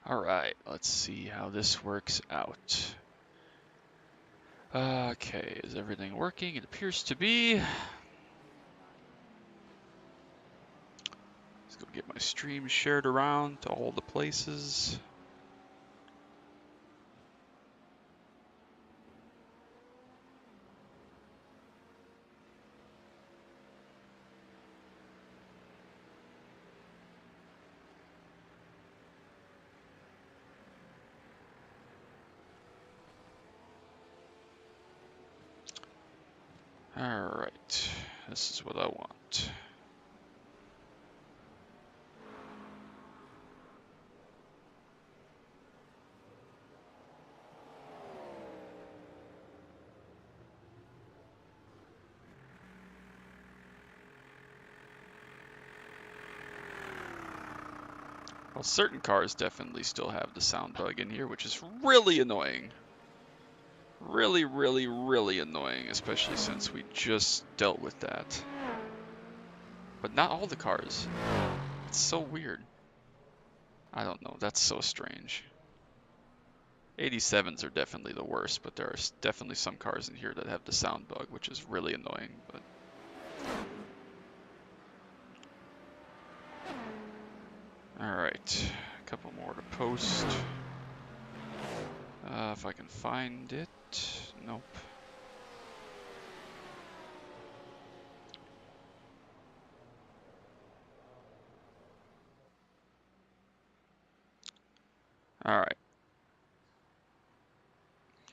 Alright, let's see how this works out. Okay, is everything working? It appears to be. Let's go get my stream shared around to all the places. Alright, this is what I want. Well, certain cars definitely still have the sound bug in here, which is really annoying. Really, really, really annoying, especially since we just dealt with that. But not all the cars. It's so weird. I don't know, that's so strange. 87s are definitely the worst, but there are definitely some cars in here that have the sound bug, which is really annoying. But alright, a couple more to post. If I can find it. Nope. Alright.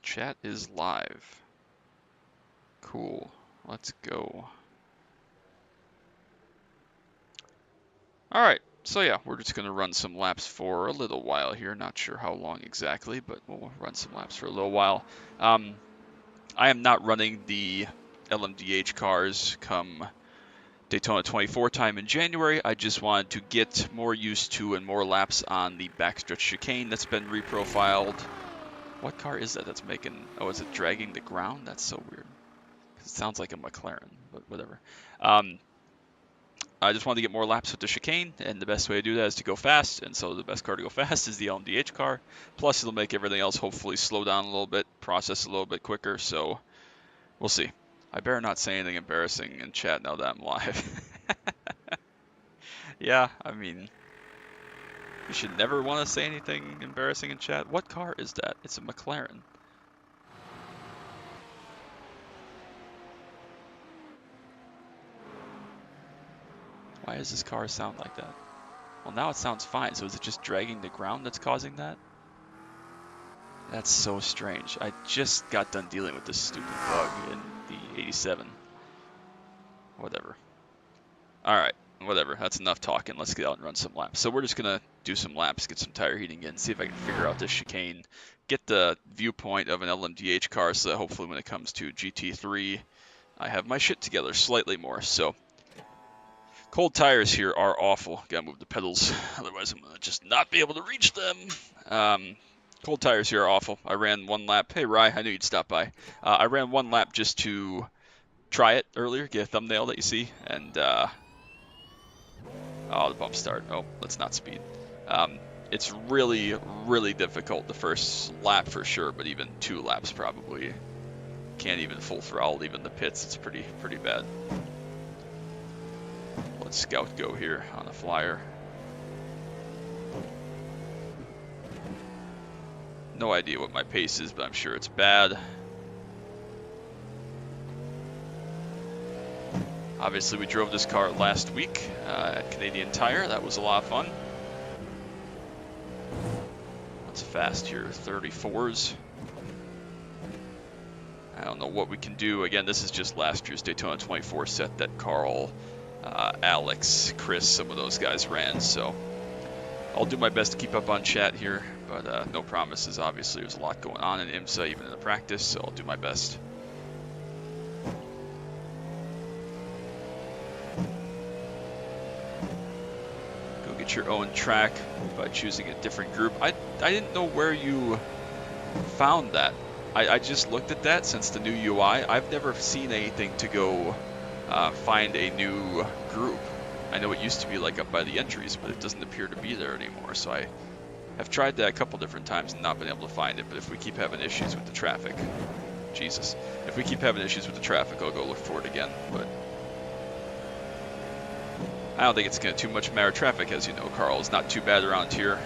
Chat is live. Cool. Let's go. Alright, so yeah, we're just going to run some laps for a little while here. Not sure how long exactly, but we'll run some laps for a little while. I am not running the LMDH cars come Daytona 24 time in January. I just wanted to get more used to and more laps on the backstretch chicane that's been reprofiled. What car is that that's making... Oh, is it dragging the ground? That's so weird. It sounds like a McLaren, but whatever. I just wanted to get more laps with the chicane, and the best way to do that is to go fast, and so the best car to go fast is the LMDH car. Plus, it'll make everything else hopefully slow down a little bit, process a little bit quicker, so we'll see. I better not say anything embarrassing in chat now that I'm live. Yeah, I mean, you should never want to say anything embarrassing in chat. What car is that? It's a McLaren. Why does this car sound like that? Well, now it sounds fine, so is it just dragging the ground that's causing that? That's so strange. I just got done dealing with this stupid bug in the 87. Whatever. Alright, whatever. That's enough talking. Let's get out and run some laps. So we're just going to do some laps, get some tire heating in, see if I can figure out this chicane, get the viewpoint of an LMDH car so that hopefully when it comes to GT3, I have my shit together slightly more. So cold tires here are awful. Gotta move the pedals, otherwise I'm gonna just not be able to reach them. Cold tires here are awful. I ran one lap. Hey Rye, I knew you'd stop by. I ran one lap just to try it earlier, get a thumbnail that you see, and oh, the bump start. Oh, let's not speed. It's really, really difficult the first lap for sure, but even 2 laps probably can't even full throttle even the pits. It's pretty bad. Let's scout go here on a flyer. No idea what my pace is, but I'm sure it's bad. Obviously, we drove this car last week at Canadian Tire. That was a lot of fun. What's fast here? 34s. I don't know what we can do. Again, this is just last year's Daytona 24 set that Carl, Alex, Chris, some of those guys ran. So I'll do my best to keep up on chat here, but no promises. Obviously, there's a lot going on in IMSA, even in the practice, so I'll do my best. Get your own track by choosing a different group. I didn't know where you found that. I just looked at that since the new UI. I've never seen anything to go find a new group. I know it used to be like up by the entries, but it doesn't appear to be there anymore. So I I've tried that a couple different times and not been able to find it, but if we keep having issues with the traffic, Jesus, if we keep having issues with the traffic, I'll go look for it again, but I don't think it's going to too much matter. Traffic, as you know, Carl, is not too bad around here.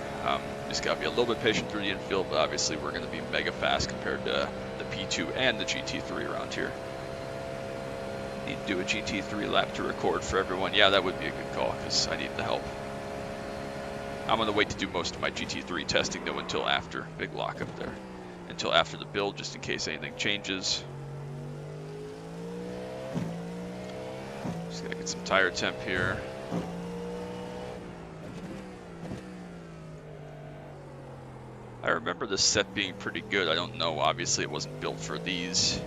Just got to be a little bit patient through the infield, but obviously we're going to be mega fast compared to the P2 and the GT3 around here. Need to do a GT3 lap to record for everyone. Yeah, that would be a good call, because I need the help. I'm going to wait to do most of my GT3 testing, though, until after. Big lock up there. Until after the build, just in case anything changes. Just got to get some tire temp here. I remember this set being pretty good. I don't know, obviously it wasn't built for these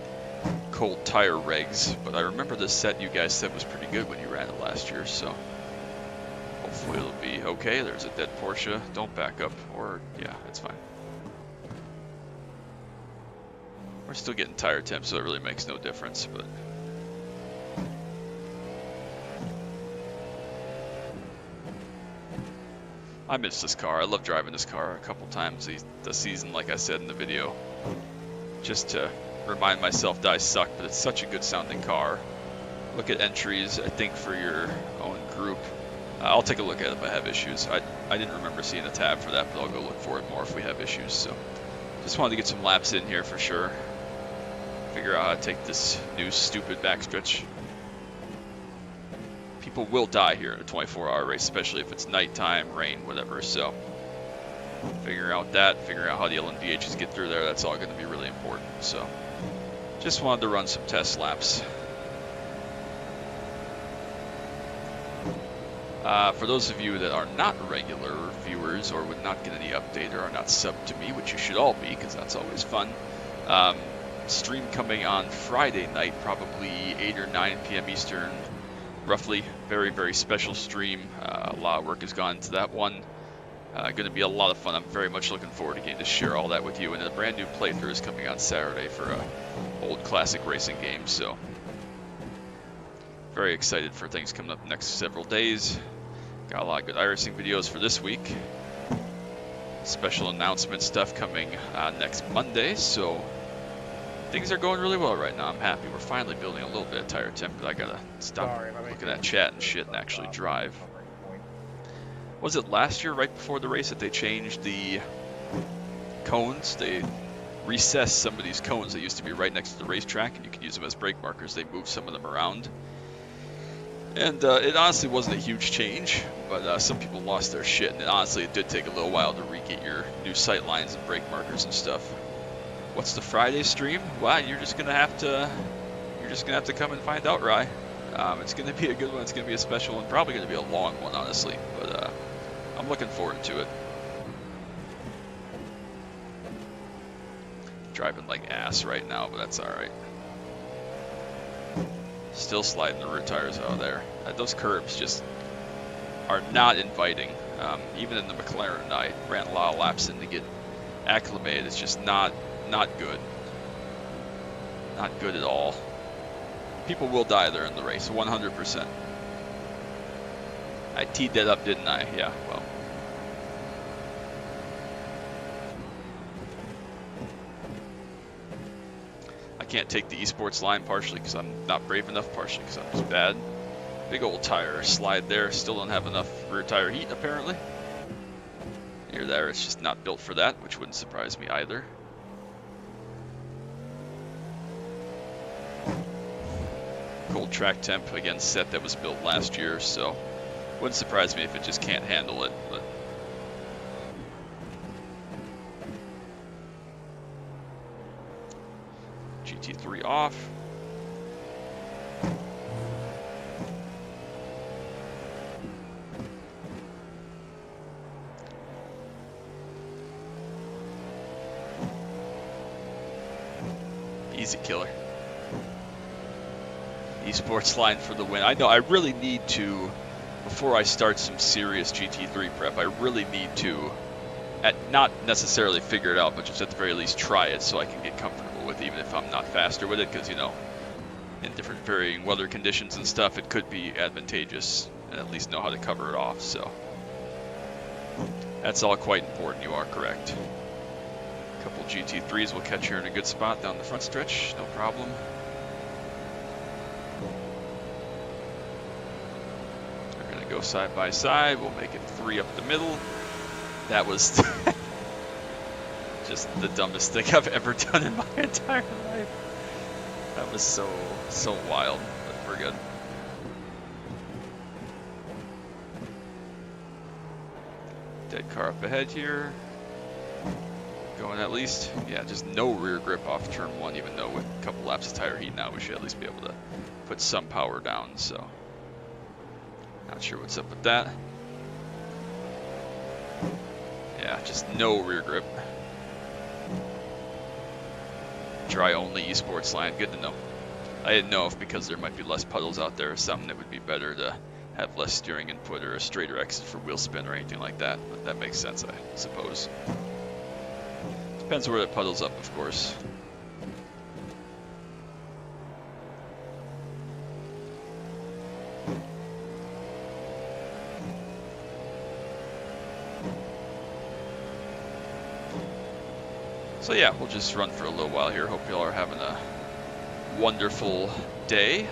cold tire regs, but I remember this set you guys said was pretty good when you ran it last year, so hopefully it'll be okay. There's a dead Porsche. Don't back up, or yeah, it's fine. We're still getting tire temp, so it really makes no difference, but I miss this car. I love driving this car a couple times the season, like I said in the video, just to remind myself that I suck, but it's such a good sounding car. Look at entries, I think, for your own group. I'll take a look at it if I have issues. I didn't remember seeing a tab for that, but I'll go look for it more if we have issues. So just wanted to get some laps in here for sure. Figure out how to take this new stupid backstretch. People will die here in a 24-hour race, especially if it's nighttime, rain, whatever. So figure out that, figure out how the LNVHs get through there. That's all going to be really important. So just wanted to run some test laps. For those of you that are not regular viewers or would not get any update or are not subbed to me, which you should all be because that's always fun, stream coming on Friday night, probably 8 or 9 p.m. Eastern, roughly. Very, very special stream. A lot of work has gone into that one. Going to be a lot of fun. I'm very much looking forward to getting to share all that with you. And a brand new playthrough is coming on Saturday for an old classic racing game. So very excited for things coming up the next several days. Got a lot of good iRacing videos for this week. Special announcement stuff coming next Monday. So things are going really well right now. I'm happy. We're finally building a little bit of tire temp, but I gotta stop looking at chat and shit and actually drive. Was it last year, right before the race, that they changed the cones? They recessed some of these cones that used to be right next to the racetrack, and you could use them as brake markers. They moved some of them around. And it honestly wasn't a huge change, but some people lost their shit, and honestly it did take a little while to re-get your new sight lines and brake markers and stuff. What's the Friday stream? Well, you're just gonna have to come and find out, Rye. It's gonna be a good one. It's gonna be a special one. Probably gonna be a long one, honestly. But I'm looking forward to it. Driving like ass right now, but that's all right. Still sliding the rear tires out of there. Those curbs just are not inviting. Even in the McLaren, I ran a lot of laps in to get acclimated. It's just not good. Not good at all. People will die there in the race, 100%. I teed that up, didn't I? Yeah, well. I can't take the esports line, partially because I'm not brave enough, partially because I'm just bad. Big old tire slide there. Still don't have enough rear tire heat, apparently. Near there, it's just not built for that, which wouldn't surprise me either. Cold track temp, again, set that was built last year, so wouldn't surprise me if it just can't handle it. But GT3 off. Easy killer. Esports line for the win. I know I really need to, before I start some serious GT3 prep, I really need to, not necessarily figure it out, but just at the very least try it so I can get comfortable with it, even if I'm not faster with it, because, you know, in different varying weather conditions and stuff, it could be advantageous, and at least know how to cover it off, so. That's all quite important, you are correct. A couple GT3s will catch you in a good spot down the front stretch, no problem. We're going to go side by side, we'll make it 3 up the middle. That was just the dumbest thing I've ever done in my entire life. That was so wild, but we're good. Dead car up ahead here. Going at least, yeah, just no rear grip off turn 1, even though with a couple laps of tire heat now we should at least be able to put some power down, so. Not sure what's up with that. Yeah, just no rear grip. Dry only esports line, good to know. I didn't know if because there might be less puddles out there or something, it would be better to have less steering input or a straighter exit for wheel spin or anything like that, but that makes sense, I suppose. Depends where it puddles up, of course. So yeah, we'll just run for a little while here. Hope y'all are having a wonderful day.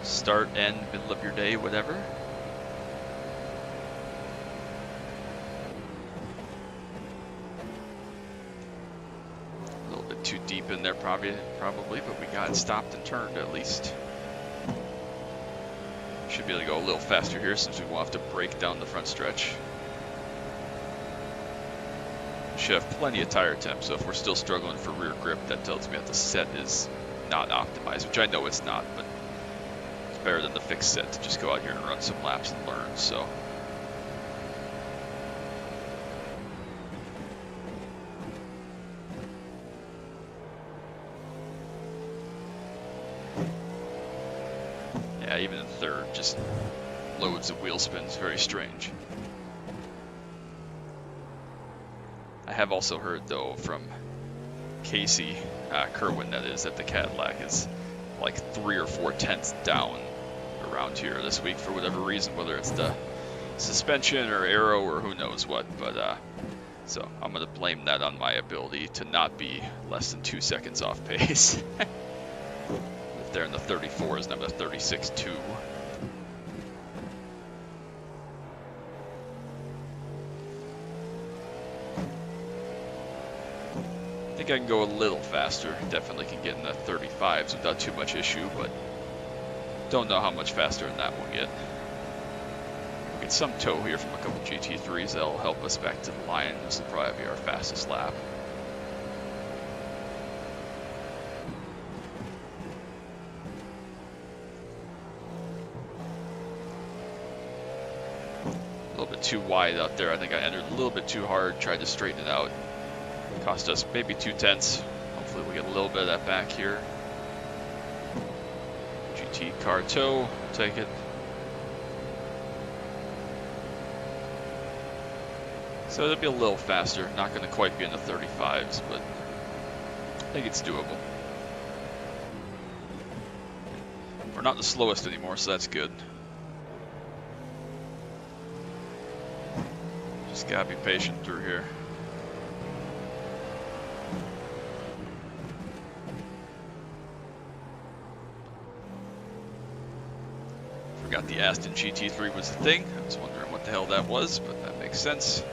Start, end, middle of your day, whatever. A little bit too deep in there probably, but we got it stopped and turned at least. Should be able to go a little faster here since we won't have to brake down the front stretch. Should have plenty of tire temp, so if we're still struggling for rear grip, that tells me that the set is not optimized, which I know it's not, but it's better than the fixed set to just go out here and run some laps and learn, so. Yeah, even in third, just loads of wheel spins, very strange. I have also heard, though, from Casey Kerwin, that is, that the Cadillac is like 3 or 4 tenths down around here this week for whatever reason, whether it's the suspension or aero or who knows what, but so I'm going to blame that on my ability to not be less than 2 seconds off pace. If they're in the 34s and I'm at 36.2. I think I can go a little faster. Definitely can get in the 35s without too much issue, but don't know how much faster in that one yet. We'll get some tow here from a couple GT3s that'll help us back to the line. This will probably be our fastest lap. A little bit too wide out there. I think I entered a little bit too hard, tried to straighten it out. Cost us maybe 2 tenths. Hopefully we get a little bit of that back here. GT car tow, take it. So it'll be a little faster. Not going to quite be in the 35s, but I think it's doable. We're not the slowest anymore, so that's good. Just gotta be patient through here. Forgot the Aston GT3 was the thing. I was wondering what the hell that was, but that makes sense.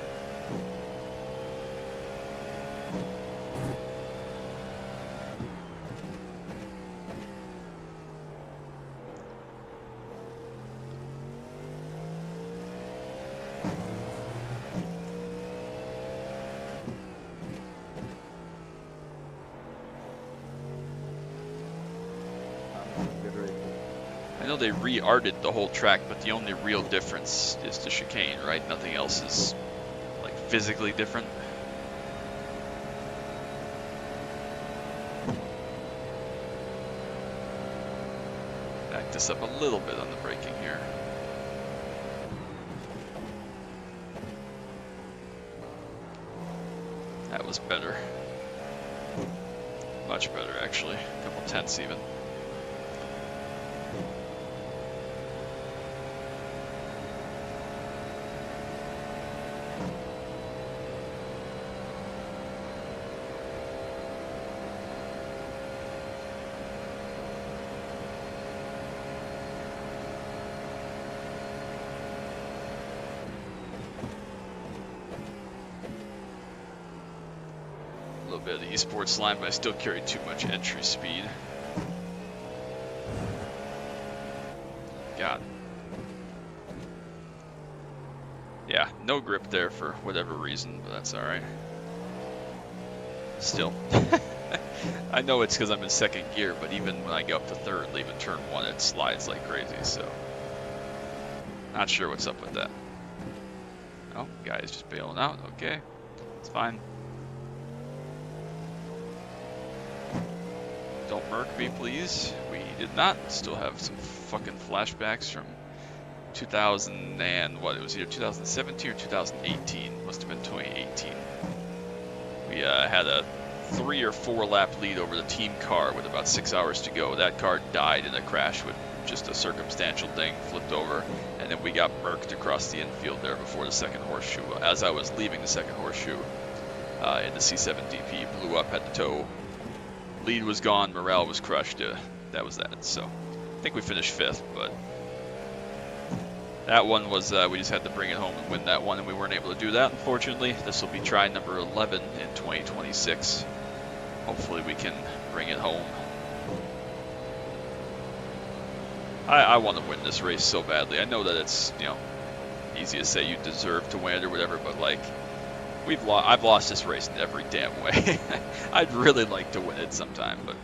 I know they re-arted the whole track, but the only real difference is the chicane, right? Nothing else is like physically different. Back this up a little bit on the braking here. That was better. Much better, actually. A couple tenths even. little bit of the esports line, but I still carry too much entry speed. God. Yeah, no grip there for whatever reason, but that's alright. Still. I know it's because I'm in second gear, but even when I go up to third, leaving turn 1, it slides like crazy, so. Not sure what's up with that. Oh, guy's just bailing out, okay. It's fine. Don't murk me, please. We did not. Still have some fucking flashbacks from 2000 and what? It was either 2017 or 2018. Must have been 2018. We had a 3 or 4 lap lead over the team car with about 6 hours to go. That car died in a crash with just a circumstantial thing, flipped over, and then we got murked across the infield there before the second horseshoe. As I was leaving the second horseshoe, in the C7DP, blew up at the toe. Lead was gone, morale was crushed. That was that. So I think we finished 5th, but that one was, we just had to bring it home and win that one, and we weren't able to do that, unfortunately. This will be try number 11 in 2026. Hopefully we can bring it home. I want to win this race so badly. I know that it's, you know, easy to say you deserve to win it or whatever, but like, I've lost this race in every damn way. I'd really like to win it sometime, but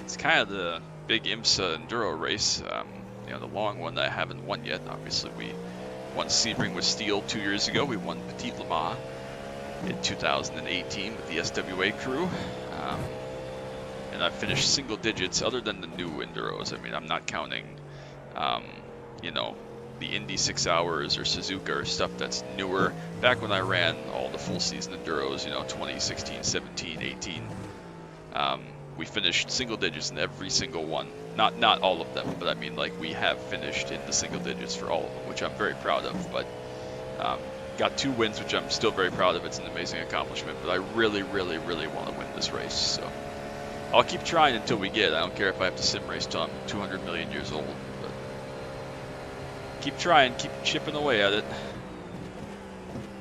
it's kind of the big IMSA enduro race. You know, the long one that I haven't won yet. Obviously, we won Sebring with Steel 2 years ago. We won Petit Le Mans in 2018 with the SWA crew. And I finished single digits other than the new enduros. I mean, I'm not counting, you know, the Indy 6 Hours or Suzuka or stuff that's newer. Back when I ran all the full season enduros, you know, 2016, 17, 18, we finished single digits in every single one. Not all of them, but I mean, like, we have finished in the single digits for all of them, which I'm very proud of. But got 2 wins, which I'm still very proud of. It's an amazing accomplishment, but I really, really, really want to win this race. So I'll keep trying until we get it. I don't care if I have to sim race till I'm 200 million years old, but keep trying, keep chipping away at it.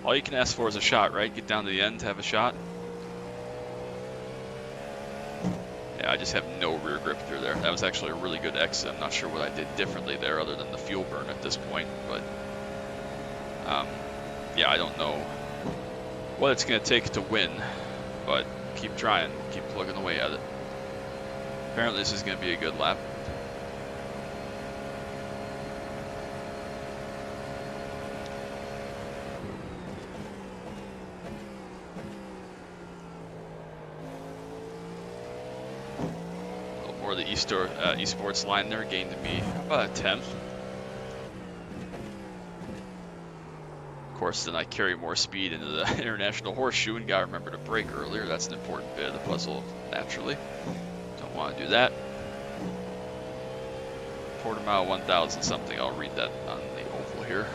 All you can ask for is a shot, right? Get down to the end, have a shot. Yeah, I just have no rear grip through there. That was actually a really good exit. I'm not sure what I did differently there other than the fuel burn at this point, but yeah, I don't know what it's going to take to win, but keep trying, keep plugging away at it. Apparently this is going to be a good lap. A little more of the esports line there, gained me about a 10th. Of course, then I carry more speed into the international horseshoe and gotta remember to brake earlier. That's an important bit of the puzzle, naturally. Don't want to do that. Portimao 1000 something, I'll read that on the oval here.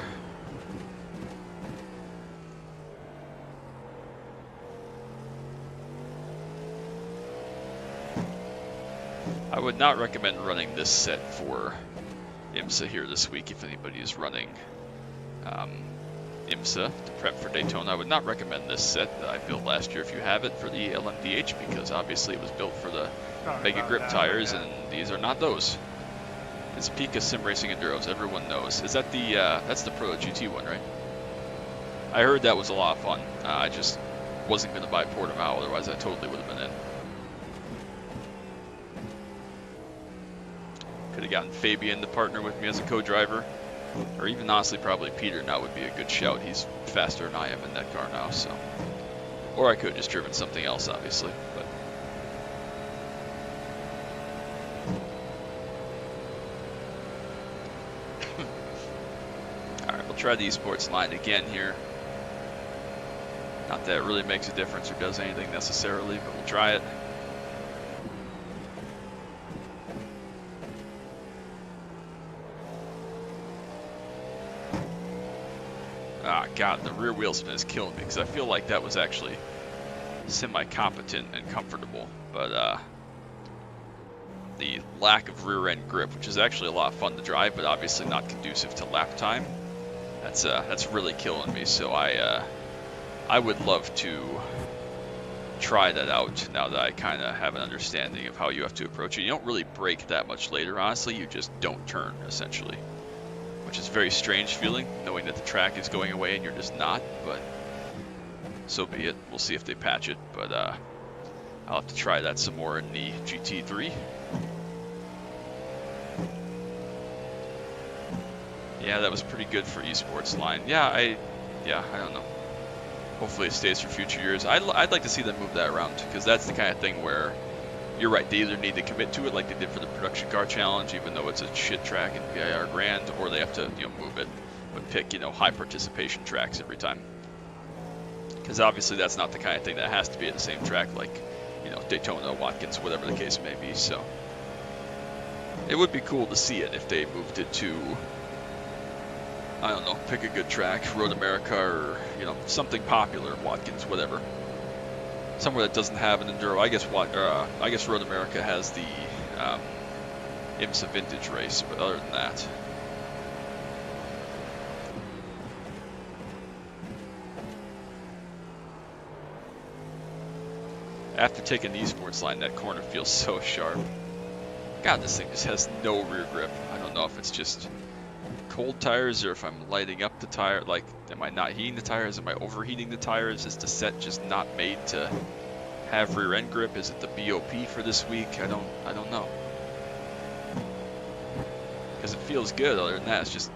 I would not recommend running this set for IMSA here this week if anybody is running IMSA to prep for Daytona. I would not recommend this set that I built last year if you have it for the LMDH, because obviously it was built for the Mega Grip tires, and these are not those. It's Pika Sim Racing Enduros, everyone knows. Is that the, that's the Pro GT one, right? I heard that was a lot of fun. I just wasn't going to buy Portimao, otherwise I totally would have been in. Could have gotten Fabian to partner with me as a co-driver. Or even honestly, probably Peter now would be a good shout. He's faster than I am in that car now, so. Or I could have just driven something else, obviously. But alright, we'll try the esports line again here. Not that it really makes a difference or does anything necessarily, but we'll try it. Ah, God, the rear wheel spin is killing me because I feel like that was actually semi-competent and comfortable, but the lack of rear end grip, which is actually a lot of fun to drive, but obviously not conducive to lap time. That's really killing me. So I would love to try that out now that I kind of have an understanding of how you have to approach it. You don't really brake that much later, honestly. You just don't turn, essentially, which is a very strange feeling, knowing that the track is going away and you're just not, but so be it. We'll see if they patch it, but I'll have to try that some more in the GT3. Yeah, that was pretty good for esports line. Yeah, I don't know. Hopefully it stays for future years. I'd like to see them move that around, because that's the kind of thing where you're right, they either need to commit to it like they did for the production car challenge, even though it's a shit track in VIR Grand, or they have to move it, but pick high participation tracks every time. Because obviously that's not the kind of thing that has to be at the same track like Daytona, Watkins, whatever the case may be. So it would be cool to see it if they moved it to, I don't know, pick a good track, Road America, or something popular, Watkins, whatever, somewhere that doesn't have an enduro. I guess Road America has the IMSA vintage race, but other than that. After taking the esports line, that corner feels so sharp. God, this thing just has no rear grip. I don't know if it's just cold tires or if I'm lighting up the tire. Like, am I not heating the tires? Am I overheating the tires? Is the set just not made to have rear end grip? Is it the BOP for this week? I don't know. Because it feels good. Other than that, it's just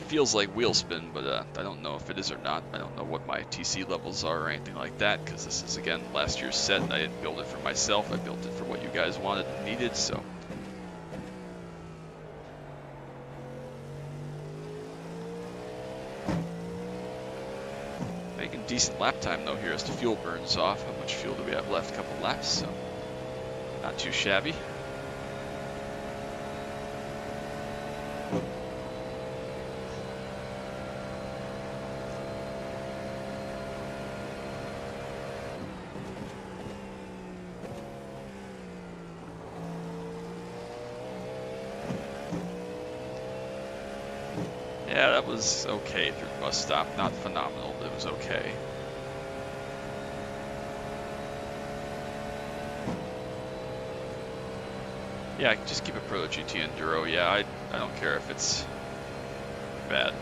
feels like wheel spin, but I don't know if it is or not. I don't know what my TC levels are or anything like that, because this is, again, last year's set, and I didn't build it for myself. I built it for what you guys wanted and needed, so. Making decent lap time, though, here as the fuel burns off. How much fuel do we have left? A couple laps, so not too shabby. Yeah, that was okay through the bus stop. Not phenomenal, but it was okay. Yeah, just keep a Pro GT Enduro. Yeah, I don't care if it's bad.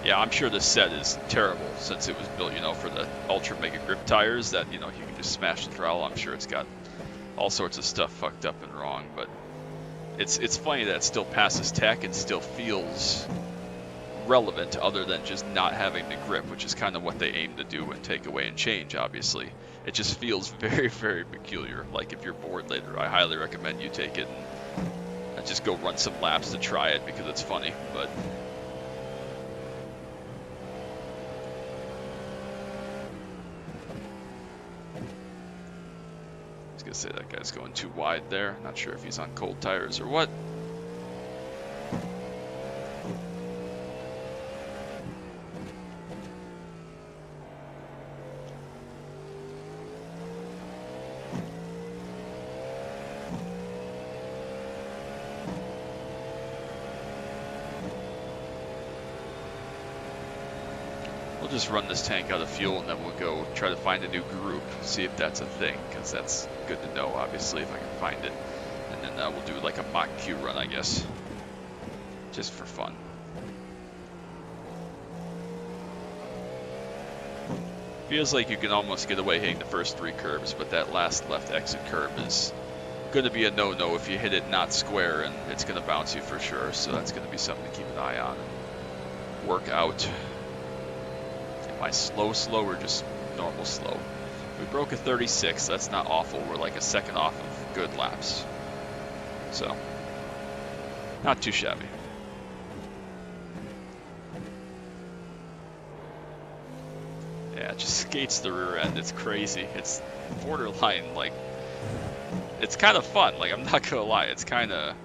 Yeah, I'm sure this set is terrible since it was built, for the Ultra Mega Grip tires that, you can just smash the throttle. I'm sure it's got all sorts of stuff fucked up and wrong, but it's funny that it still passes tech and still feels relevant other than just not having the grip, which is kind of what they aim to do and take away and change, obviously. It just feels very, very peculiar. Like, if you're bored later, I highly recommend you take it and just go run some laps to try it because it's funny, but I was gonna say that guy's going too wide there. Not sure if he's on cold tires or what. We'll just run this tank out of fuel and then we'll go try to find a new group, see if that's a thing, because that's good to know, obviously, if I can find it. And then we'll do like a mock Q run, I guess, just for fun. Feels like you can almost get away hitting the first 3 curbs, but that last left exit curb is going to be a no-no if you hit it not square, and it's going to bounce you for sure, so that's going to be something to keep an eye on and work out. Am I slow or just normal slow? We broke a 36, that's not awful. We're like a second off of good laps. So, not too shabby. Yeah, it just skates the rear end. It's crazy. It's borderline, like, it's kind of fun. Like, I'm not gonna lie, it's kind of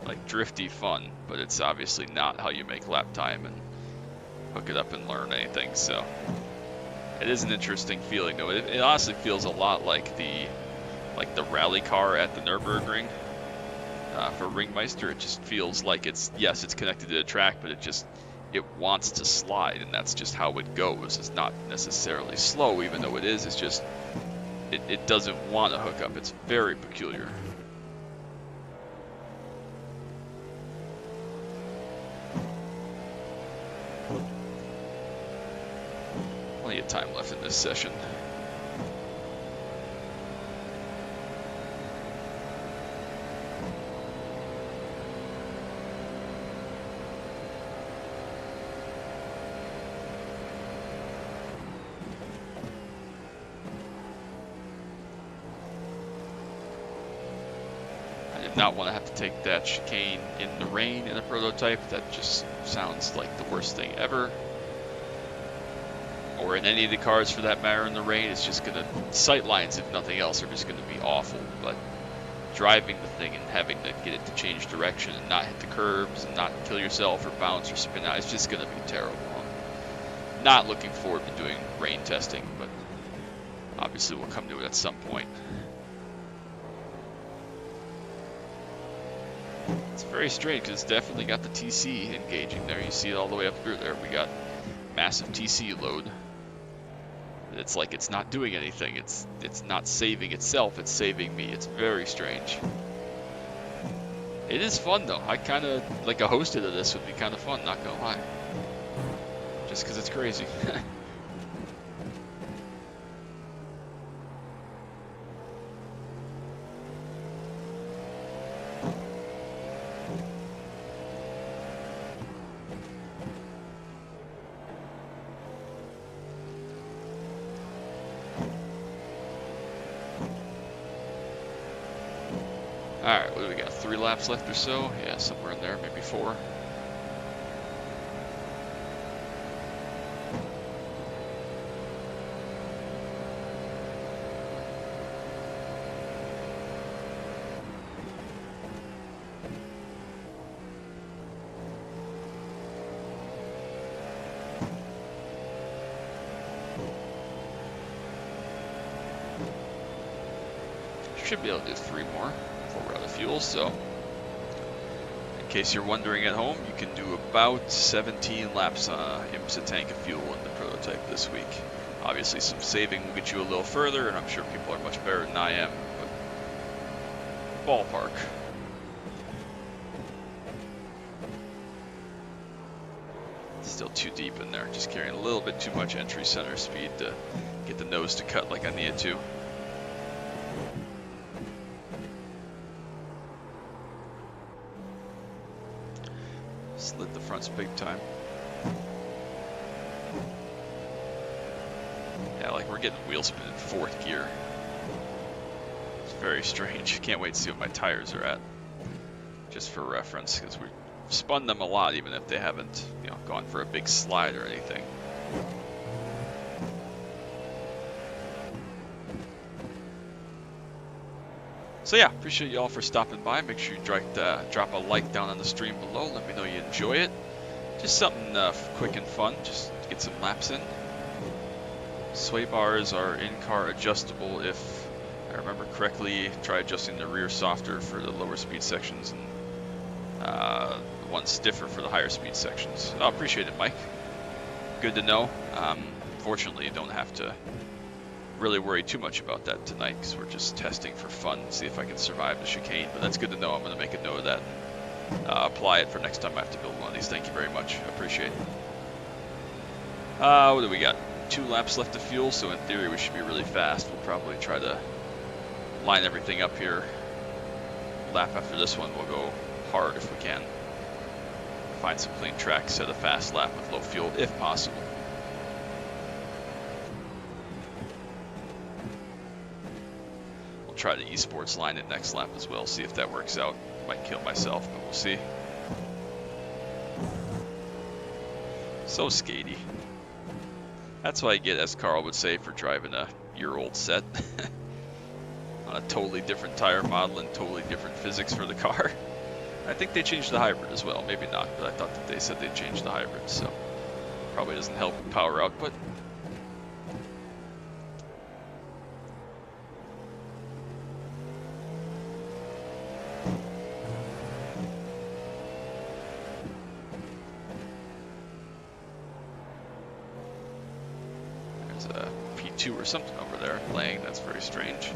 like drifty fun, but it's obviously not how you make lap time and hook it up and learn anything. So it is an interesting feeling, though. It honestly feels a lot like the like the rally car at the Nürburgring for Ringmeister. It just feels like it's connected to the track, but it wants to slide, and that's just how it goes. It's not necessarily slow, even though it is. It's just it doesn't want to hook up. It's very peculiar. Plenty of time left in this session. Not want to have to take that chicane in the rain in a prototype. That just sounds like the worst thing ever. Or in any of the cars for that matter in the rain. It's just gonna, sight lines if nothing else are just gonna be awful. But driving the thing and having to get it to change direction and not hit the curbs and not kill yourself or bounce or spin out, it's just gonna be terrible. I'm not looking forward to doing rain testing, but obviously we'll come to it at some point. It's very strange because it's definitely got the TC engaging there. You see it all the way up through there. We got massive TC load. It's like it's not doing anything. It's not saving itself. It's saving me. It's very strange. It is fun though. I kind of like a hosted of this would be kind of fun. Not gonna lie. Just because it's crazy. Alright, what do we got? 3 laps left or so? Yeah, somewhere in there, maybe 4. Should be able to do 3 more before we're out of fuel, so in case you're wondering at home, you can do about 17 laps on an IMSA tank of fuel in the prototype this week. Obviously some saving will get you a little further, and I'm sure people are much better than I am, but ballpark. Still too deep in there, just carrying a little bit too much entry center speed to get the nose to cut like I needed to. Slid the fronts big time. Yeah, like we're getting wheel spin in 4th gear. It's very strange. Can't wait to see what my tires are at. Just for reference, because we spun them a lot even if they haven't, you know, gone for a big slide or anything. So yeah, appreciate you all for stopping by. Make sure you drop a like down on the stream below. Let me know you enjoy it. Just something quick and fun, just to get some laps in. Sway bars are in-car adjustable if I remember correctly. Try adjusting the rear softer for the lower speed sections and the one stiffer for the higher speed sections. I appreciate it, Mike. Good to know. Fortunately, you don't have to really worry too much about that tonight because we're just testing for fun, see if I can survive the chicane, but that's good to know. I'm going to make a note of that, apply it for next time I have to build one of these. Thank you very much, I appreciate it. What do we got? 2 laps left of fuel, so in theory we should be really fast. We'll probably try to line everything up here. Lap after this one we'll go hard if we can. Find some clean track, set a fast lap with low fuel if possible. Try the esports line at next lap as well, see if that works out. Might kill myself, but we'll see. So skatey. That's what I get, as Carl would say, for driving a year-old set. On a totally different tire model and totally different physics for the car. I think they changed the hybrid as well, maybe not, but I thought that they said they changed the hybrid, so probably doesn't help with power output. GT2 or something over there playing. That's very strange.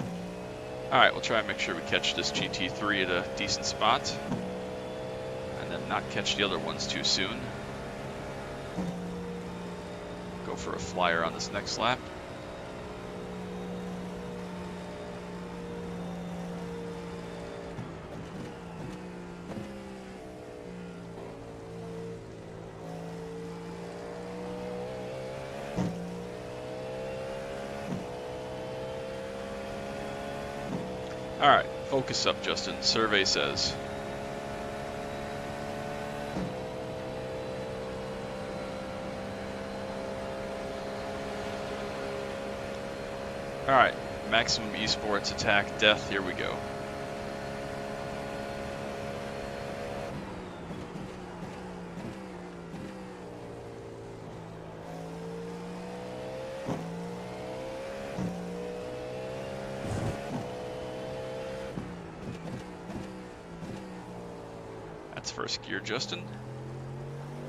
Alright, we'll try and make sure we catch this GT3 at a decent spot. And then not catch the other ones too soon. Go for a flyer on this next lap. Alright, focus up, Justin. Survey says. Alright, maximum esports attack death, here we go. First gear, Justin.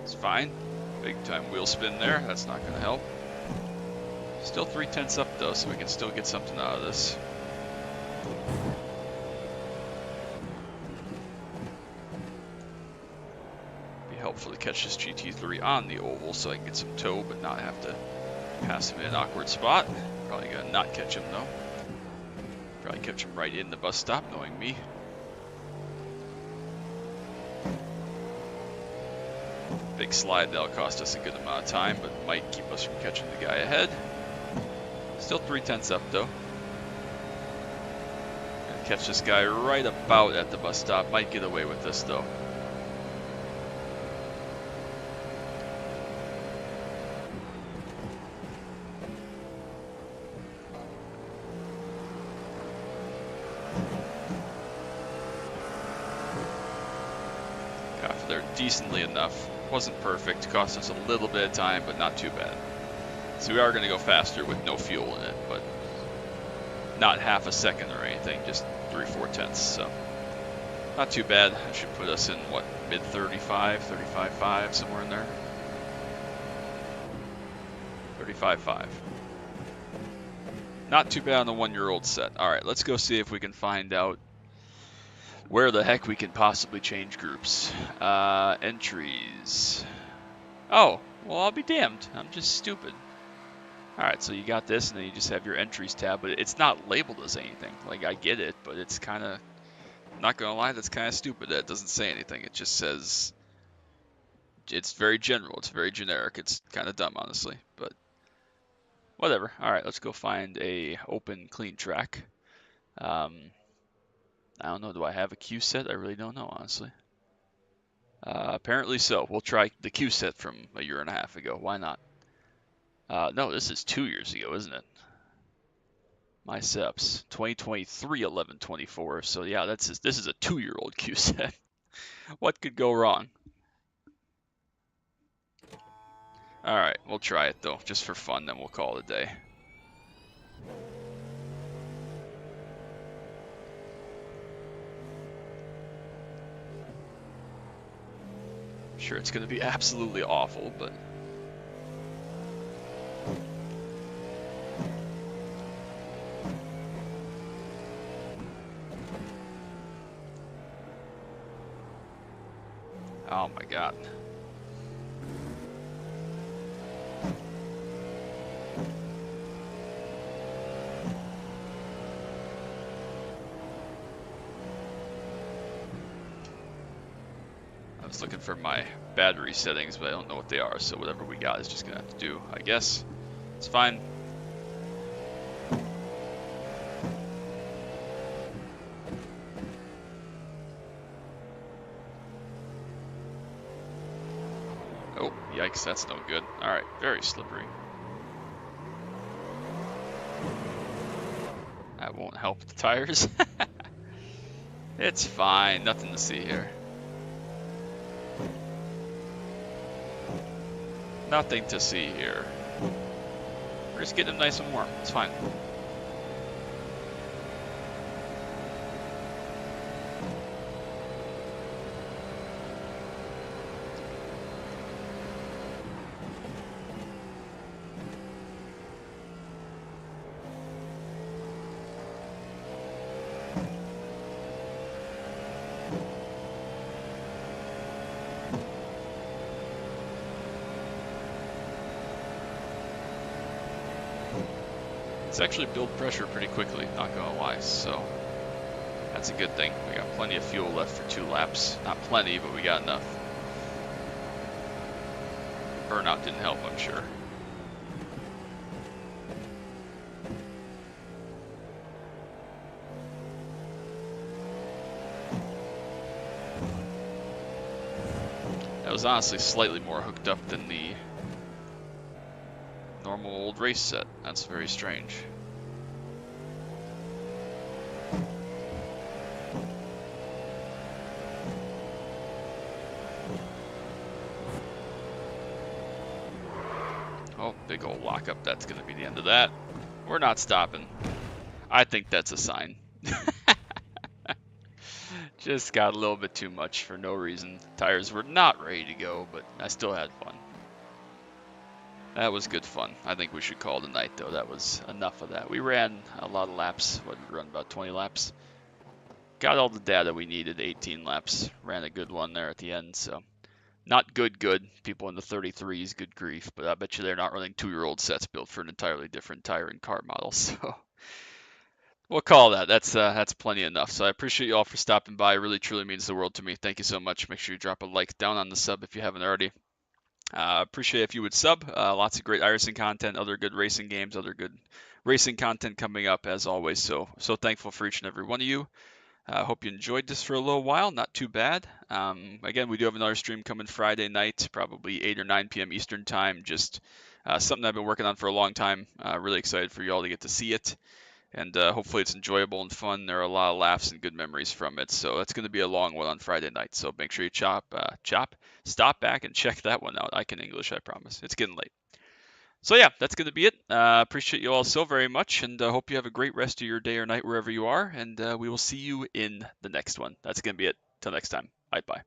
It's fine. Big time wheel spin there. That's not going to help. Still 3/10 up though, so we can still get something out of this. Be helpful to catch this GT3 on the oval so I can get some toe, but not have to pass him in an awkward spot. Probably gonna not catch him though. Probably catch him right in the bus stop, knowing me. Big slide, that'll cost us a good amount of time, but might keep us from catching the guy ahead. Still 3/10 up though. Gonna catch this guy right about at the bus stop. Might get away with this though. Got there decently enough. Wasn't perfect, cost us a little bit of time, but not too bad. So we are going to go faster with no fuel in it, but not half a second or anything, just 3/4 tenths. So not too bad. That should put us in, what, mid 35, 35.5, somewhere in there. 35.5. Not too bad on the 1-year-old set. All right, let's go see if we can find out where the heck we can possibly change groups. Entries. Oh, well, I'll be damned. I'm just stupid. Alright, so you got this, and then you just have your entries tab, but it's not labeled as anything. Like, I get it, but it's kind of, I'm not going to lie, that's kind of stupid that it doesn't say anything. It just says, it's very general, it's very generic. It's kind of dumb, honestly, but whatever. Alright, let's go find a open, clean track. I don't know, do I have a Q set? I really don't know, honestly. Apparently so. We'll try the Q set from a year and a half ago. Why not? No, this is 2 years ago, isn't it? My seps. 2023 11/24. So yeah, this is a 2-year-old Q set. What could go wrong? Alright, we'll try it though, just for fun, then we'll call it a day. Sure, it's going to be absolutely awful, but oh my god. I was looking for my battery settings, but I don't know what they are, so whatever we got is just gonna have to do, I guess. It's fine. Oh, yikes, that's no good. Alright, very slippery. That won't help the tires. It's fine, nothing to see here. Nothing to see here. We're just getting them nice and warm. It's fine. It's actually build pressure pretty quickly, not gonna lie, so that's a good thing. We got plenty of fuel left for 2 laps. Not plenty, but we got enough. Burnout didn't help, I'm sure. That was honestly slightly more hooked up than the normal old race set. That's very strange. Oh, big old lockup. That's going to be the end of that. We're not stopping. I think that's a sign. Just got a little bit too much for no reason. Tires were not ready to go, but I still had fun. That was good fun. I think we should call it a night, though. That was enough of that. We ran a lot of laps. What did we run? About 20 laps. Got all the data we needed. 18 laps. Ran a good one there at the end, so not good. People in the 33s, good grief. But I bet you they're not running 2-year-old sets built for an entirely different tire and car model. So we'll call that. That's plenty enough. So I appreciate you all for stopping by. It really truly means the world to me. Thank you so much. Make sure you drop a like down on the sub if you haven't already. Appreciate if you would sub. Lots of great iRacing content, other good racing games, other good racing content coming up as always. So thankful for each and every one of you. Hope you enjoyed this for a little while. Not too bad. Again, we do have another stream coming Friday night, probably 8 or 9 p.m. Eastern time. Just something I've been working on for a long time. Really excited for you all to get to see it. And hopefully it's enjoyable and fun. There are a lot of laughs and good memories from it. So that's going to be a long one on Friday night. So make sure you stop back and check that one out. I can English, I promise. It's getting late. So yeah, that's going to be it. Appreciate you all so very much, and hope you have a great rest of your day or night wherever you are. And we will see you in the next one. That's going to be it. Till next time. Bye bye.